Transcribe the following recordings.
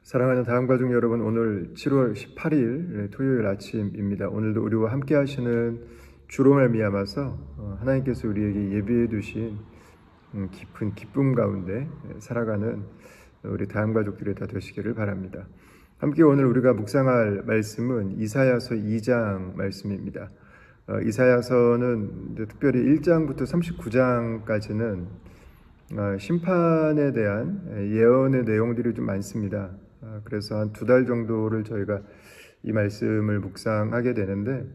사랑하는 다음가족 여러분, 오늘 7월 18일 토요일 아침입니다. 오늘도 우리와 함께 하시는 주로 말미암아서 하나님께서 우리에게 예비해 두신 깊은 기쁨 가운데 살아가는 우리 다음가족들이 다 되시기를 바랍니다. 함께 오늘 우리가 묵상할 말씀은 이사야서 2장 말씀입니다. 이사야서는 특별히 1장부터 39장까지는 심판에 대한 예언의 내용들이 좀 많습니다. 그래서 한 2달 정도를 저희가 이 말씀을 묵상하게 되는데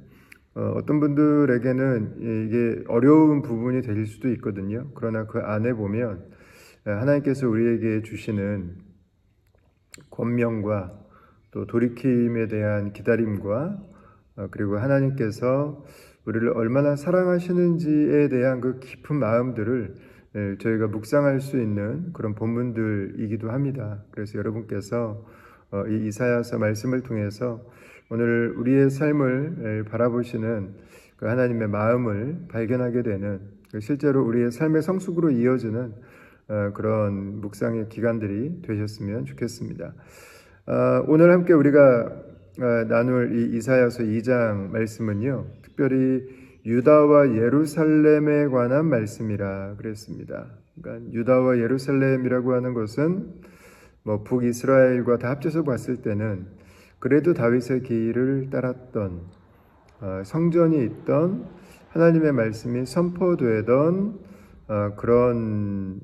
어떤 분들에게는 이게 어려운 부분이 될 수도 있거든요. 그러나 그 안에 보면 하나님께서 우리에게 주시는 권면과 또 돌이킴에 대한 기다림과 그리고 하나님께서 우리를 얼마나 사랑하시는지에 대한 그 깊은 마음들을 저희가 묵상할 수 있는 그런 본문들이기도 합니다. 그래서 여러분께서 이 이사야서 말씀을 통해서 오늘 우리의 삶을 바라보시는 그 하나님의 마음을 발견하게 되는, 실제로 우리의 삶의 성숙으로 이어지는 그런 묵상의 기간들이 되셨으면 좋겠습니다. 오늘 함께 우리가 나눌 이 이사야서 2장 말씀은요, 특별히 유다와 예루살렘에 관한 말씀이라 그랬습니다. 그러니까 유다와 예루살렘이라고 하는 것은 북이스라엘과 다 합쳐서 봤을 때는 그래도 다윗의 길을 따랐던 성전이 있던 하나님의 말씀이 선포되던 그런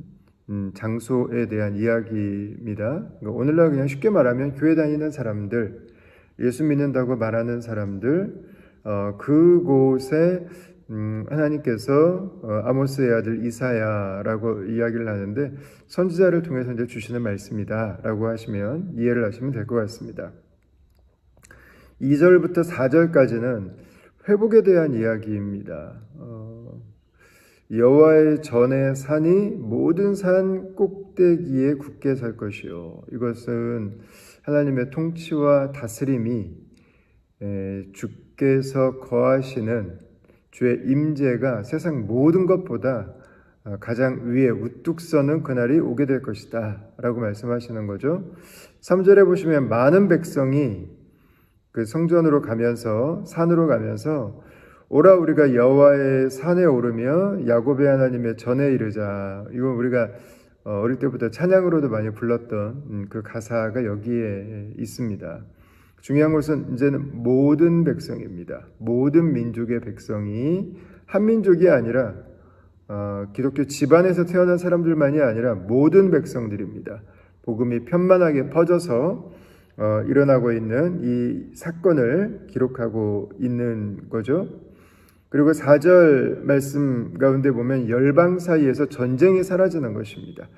장소에 대한 이야기입니다. 그러니까 오늘날 그냥 쉽게 말하면 교회 다니는 사람들, 예수 믿는다고 말하는 사람들, 그곳에 하나님께서 아모스의 아들 이사야라고 이야기를 하는데 선지자를 통해서 이제 주시는 말씀이다라고 하시면 이해를 하시면 될 것 같습니다. 2절부터 4절까지는 회복에 대한 이야기입니다. 여호와의 전에 산이 모든 산 꼭대기에 굳게 설 것이요, 이것은 하나님의 통치와 다스림이 주께서 거하시는 주의 임재가 세상 모든 것보다 가장 위에 우뚝 서는 그날이 오게 될 것이다 라고 말씀하시는 거죠. 3절에 보시면 많은 백성이 그 성전으로 가면서, 산으로 가면서 오라 우리가 여호와의 산에 오르며 야곱의 하나님의 전에 이르자, 이거 우리가 어릴 때부터 찬양으로도 많이 불렀던 그 가사가 여기에 있습니다. 중요한 것은 이제는 모든 백성입니다. 모든 민족의 백성이, 한 민족이 아니라 기독교 집안에서 태어난 사람들만이 아니라 모든 백성들입니다. 복음이 편만하게 퍼져서 일어나고 있는 이 사건을 기록하고 있는 거죠. 그리고 4절 말씀 가운데 보면 열방 사이에서 전쟁이 사라지는 것입니다.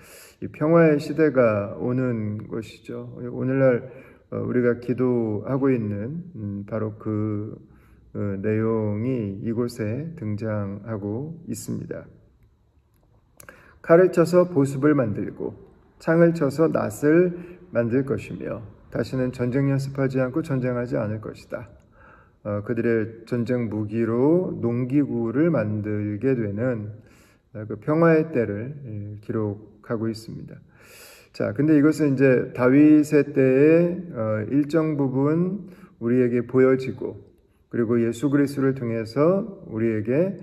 이 평화의 시대가 오는 것이죠. 오늘날 우리가 기도하고 있는 바로 그 내용이 이곳에 등장하고 있습니다. 칼을 쳐서 보습을 만들고 창을 쳐서 낫을 만들 것이며 다시는 전쟁 연습하지 않고 전쟁하지 않을 것이다. 그들의 전쟁 무기로 농기구를 만들게 되는 그 평화의 때를 기록하고 있습니다. 자, 근데 이것은 이제 다윗의 때의 일정 부분 우리에게 보여지고, 그리고 예수 그리스도를 통해서 우리에게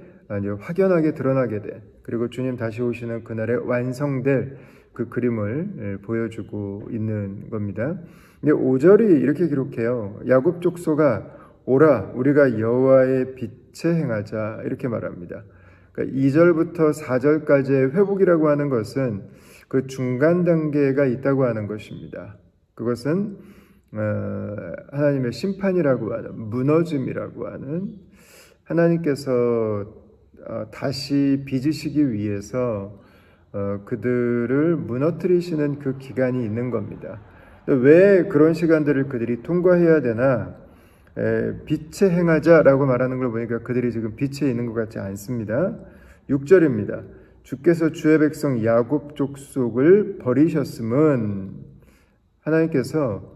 확연하게 드러나게 된, 그리고 주님 다시 오시는 그날에 완성될 그 그림을 보여주고 있는 겁니다. 근데 5절이 이렇게 기록해요. 야곱 족속아 오라 우리가 여호와의 빛에 행하자, 이렇게 말합니다. 그러니까 2절부터 4절까지의 회복이라고 하는 것은 그 중간 단계가 있다고 하는 것입니다. 그것은 하나님의 심판이라고 하는, 무너짐이라고 하는, 하나님께서 다시 빚으시기 위해서 그들을 무너뜨리시는 그 기간이 있는 겁니다. 왜 그런 시간들을 그들이 통과해야 되나? 빛에 행하자라고 말하는 걸 보니까 그들이 지금 빛에 있는 것 같지 않습니다. 6절입니다. 주께서 주의 백성 야곱 족속을 버리셨음은, 하나님께서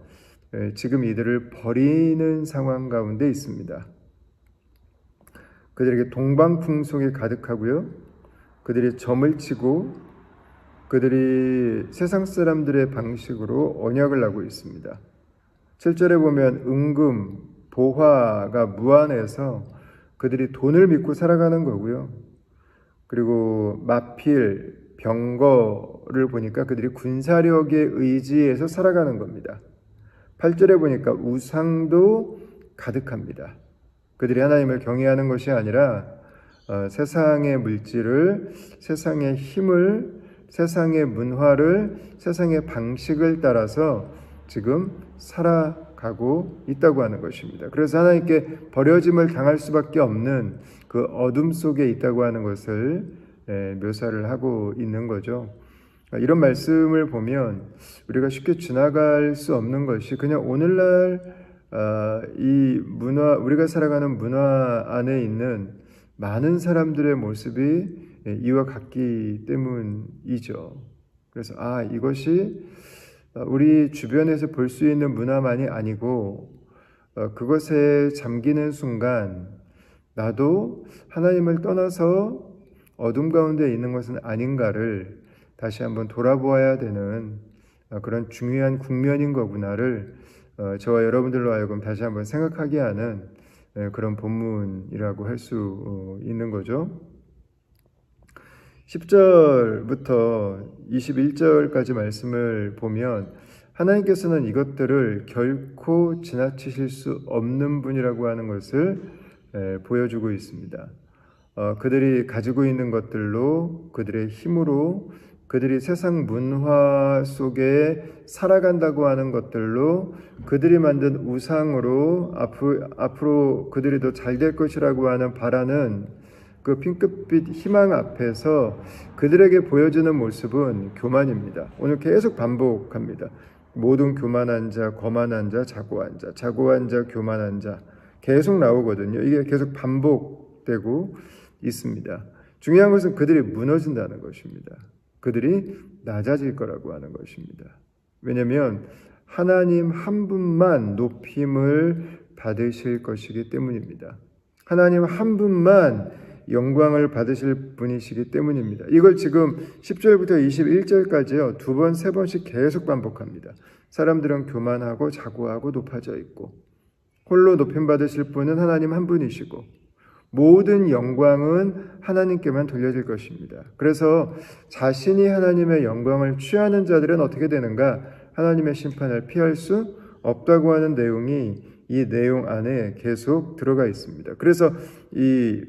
지금 이들을 버리는 상황 가운데 있습니다. 그들에게 동방풍속이 가득하고요, 그들이 점을 치고 그들이 세상 사람들의 방식으로 언약을 하고 있습니다. 7절에 보면 은금, 보화가 무한해서 그들이 돈을 믿고 살아가는 거고요. 그리고 마필, 병거를 보니까 그들이 군사력에 의지해서 살아가는 겁니다. 8절에 보니까 우상도 가득합니다. 그들이 하나님을 경외하는 것이 아니라 세상의 물질을, 세상의 힘을, 세상의 문화를, 세상의 방식을 따라서 지금 살아가고 있다고 하는 것입니다. 그래서 하나님께 버려짐을 당할 수밖에 없는 그 어둠 속에 있다고 하는 것을 묘사를 하고 있는 거죠. 이런 말씀을 보면 우리가 쉽게 지나갈 수 없는 것이 그냥 오늘날 이 문화, 우리가 살아가는 문화 안에 있는 많은 사람들의 모습이 이와 같기 때문이죠. 그래서 이것이 우리 주변에서 볼 수 있는 문화만이 아니고 그것에 잠기는 순간 나도 하나님을 떠나서 어둠 가운데 있는 것은 아닌가를 다시 한번 돌아보아야 되는 그런 중요한 국면인 거구나를 저와 여러분들로 하여금 다시 한번 생각하게 하는 그런 본문이라고 할 수 있는 거죠. 10절부터 21절까지 말씀을 보면 하나님께서는 이것들을 결코 지나치실 수 없는 분이라고 하는 것을 보여주고 있습니다. 그들이 가지고 있는 것들로, 그들의 힘으로, 그들이 세상 문화 속에 살아간다고 하는 것들로, 그들이 만든 우상으로 앞으로 그들이 더 잘 될 것이라고 하는 바라는 그 핑크빛 희망 앞에서 그들에게 보여주는 모습은 교만입니다. 오늘 계속 반복합니다. 모든 교만한 자, 거만한 자, 자고한 자, 자고한 자, 교만한 자 계속 나오거든요. 이게 계속 반복되고 있습니다. 중요한 것은 그들이 무너진다는 것입니다. 그들이 낮아질 거라고 하는 것입니다. 왜냐하면 하나님 한 분만 높임을 받으실 것이기 때문입니다. 하나님 한 분만 영광을 받으실 분이시기 때문입니다. 이걸 지금 10절부터 21절까지요. 두 번, 세 번씩 계속 반복합니다. 사람들은 교만하고 자고하고 높아져 있고 홀로 높임 받으실 분은 하나님 한 분이시고 모든 영광은 하나님께만 돌려질 것입니다. 그래서 자신이 하나님의 영광을 취하는 자들은 어떻게 되는가? 하나님의 심판을 피할 수 없다고 하는 내용이 이 내용 안에 계속 들어가 있습니다. 그래서 이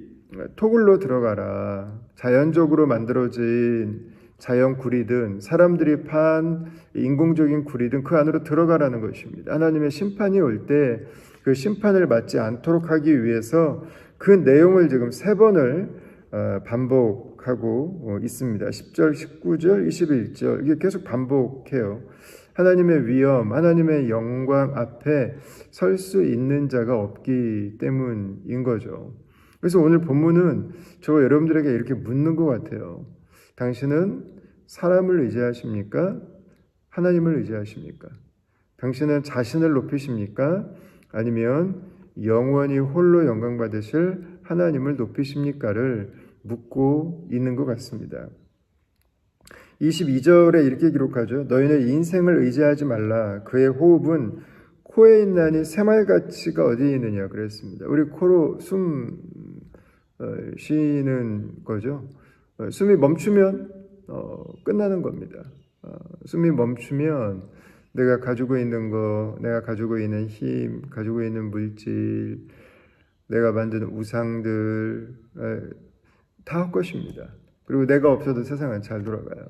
토굴로 들어가라. 자연적으로 만들어진 자연 구리든 사람들이 판 인공적인 구리든 그 안으로 들어가라는 것입니다. 하나님의 심판이 올 때 그 심판을 맞지 않도록 하기 위해서 그 내용을 지금 세 번을 반복하고 있습니다. 10절, 19절, 21절 이게 계속 반복해요. 하나님의 위엄, 하나님의 영광 앞에 설 수 있는 자가 없기 때문인 거죠. 그래서 오늘 본문은 저 여러분들에게 이렇게 묻는 것 같아요. 당신은 사람을 의지하십니까? 하나님을 의지하십니까? 당신은 자신을 높이십니까? 아니면 영원히 홀로 영광 받으실 하나님을 높이십니까를 묻고 있는 것 같습니다. 22절에 이렇게 기록하죠. 너희는 인생을 의지하지 말라. 그의 호흡은 코에 있나니 새말가치가 어디에 있느냐 그랬습니다. 우리 코로 숨 쉬는 거죠. 숨이 멈추면 끝나는 겁니다. 숨이 멈추면 내가 가지고 있는 거, 내가 가지고 있는 힘, 가지고 있는 물질, 내가 만든 우상들 다 헛것입니다. 그리고 내가 없어도 세상은 잘 돌아가요.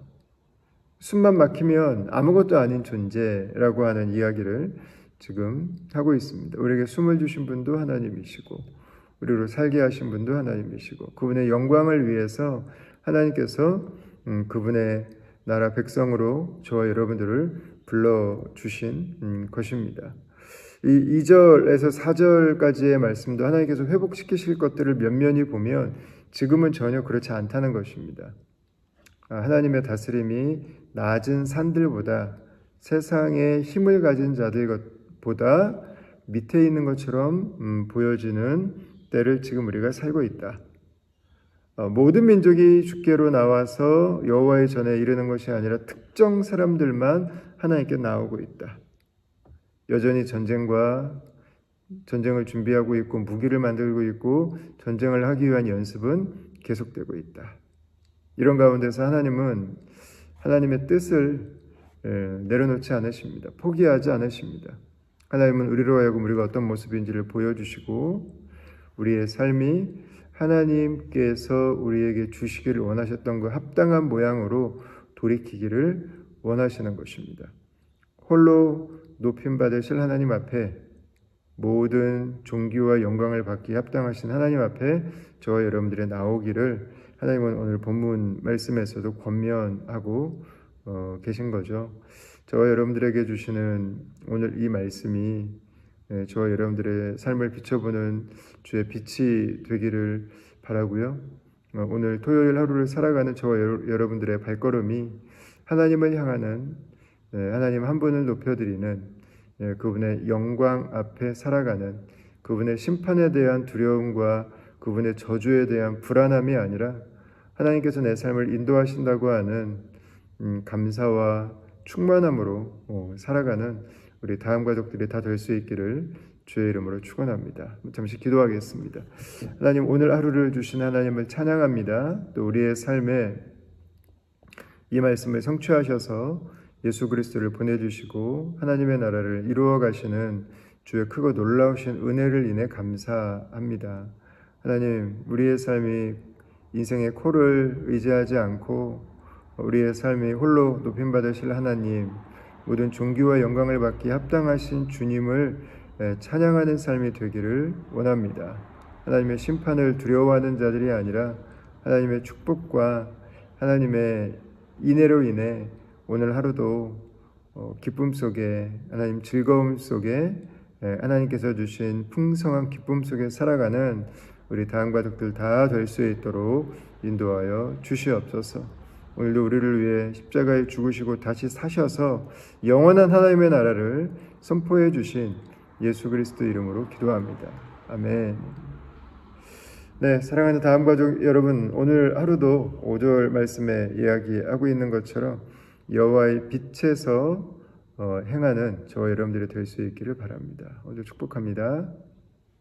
숨만 막히면 아무것도 아닌 존재라고 하는 이야기를 지금 하고 있습니다. 우리에게 숨을 주신 분도 하나님이시고 우리로 살게 하신 분도 하나님이시고 그분의 영광을 위해서 하나님께서 그분의 나라 백성으로 저와 여러분들을 불러주신 것입니다. 이 2절에서 4절까지의 말씀도 하나님께서 회복시키실 것들을 면면히 보면 지금은 전혀 그렇지 않다는 것입니다. 하나님의 다스림이 낮은 산들보다 세상에 힘을 가진 자들보다 밑에 있는 것처럼 보여지는 때를 지금 우리가 살고 있다. 모든 민족이 주께로 나와서 여호와의 전에 이르는 것이 아니라 특정 사람들만 하나님께 나오고 있다. 여전히 전쟁을 준비하고 있고 무기를 만들고 있고 전쟁을 하기 위한 연습은 계속되고 있다. 이런 가운데서 하나님은 하나님의 뜻을 내려놓지 않으십니다. 포기하지 않으십니다. 하나님은 우리로 하여금 우리가 어떤 모습인지를 보여주시고 우리의 삶이 하나님께서 우리에게 주시기를 원하셨던 그 합당한 모양으로 돌이키기를 원하시는 것입니다. 홀로 높임 받으실 하나님 앞에 모든 존귀와 영광을 받기 합당하신 하나님 앞에 저와 여러분들의 나오기를 하나님은 오늘 본문 말씀에서도 권면하고 계신 거죠. 저와 여러분들에게 주시는 오늘 이 말씀이 저와 여러분들의 삶을 비춰보는 주의 빛이 되기를 바라고요. 오늘 토요일 하루를 살아가는 저와 여러분들의 발걸음이 하나님을 향하는 하나님 한 분을 높여드리는 그분의 영광 앞에 살아가는 그분의 심판에 대한 두려움과 그분의 저주에 대한 불안함이 아니라 하나님께서 내 삶을 인도하신다고 하는 감사와 충만함으로 살아가는 우리 다음 가족들이 다 될 수 있기를 주의 이름으로 축원합니다. 잠시 기도하겠습니다. 하나님, 오늘 하루를 주신 하나님을 찬양합니다. 또 우리의 삶에 이 말씀을 성취하셔서 예수 그리스도를 보내주시고 하나님의 나라를 이루어 가시는 주의 크고 놀라우신 은혜를 인해 감사합니다. 하나님, 우리의 삶이 인생의 코를 의지하지 않고 우리의 삶이 홀로 높임받으실 하나님, 모든 존귀와 영광을 받기 합당하신 주님을 찬양하는 삶이 되기를 원합니다. 하나님의 심판을 두려워하는 자들이 아니라 하나님의 축복과 하나님의 인애로 인해 오늘 하루도 기쁨 속에, 하나님 즐거움 속에, 하나님께서 주신 풍성한 기쁨 속에 살아가는 우리 다음 가족들 다 될 수 있도록 인도하여 주시옵소서. 오늘도 우리를 위해 십자가에 죽으시고 다시 사셔서 영원한 하나님의 나라를 선포해 주신 예수 그리스도 이름으로 기도합니다. 아멘. 네, 사랑하는 다음 가족 여러분, 오늘 하루도 5절 말씀에 이야기하고 있는 것처럼 여호와의 빛에서 행하는 저와 여러분들이 될 수 있기를 바랍니다. 오늘 축복합니다.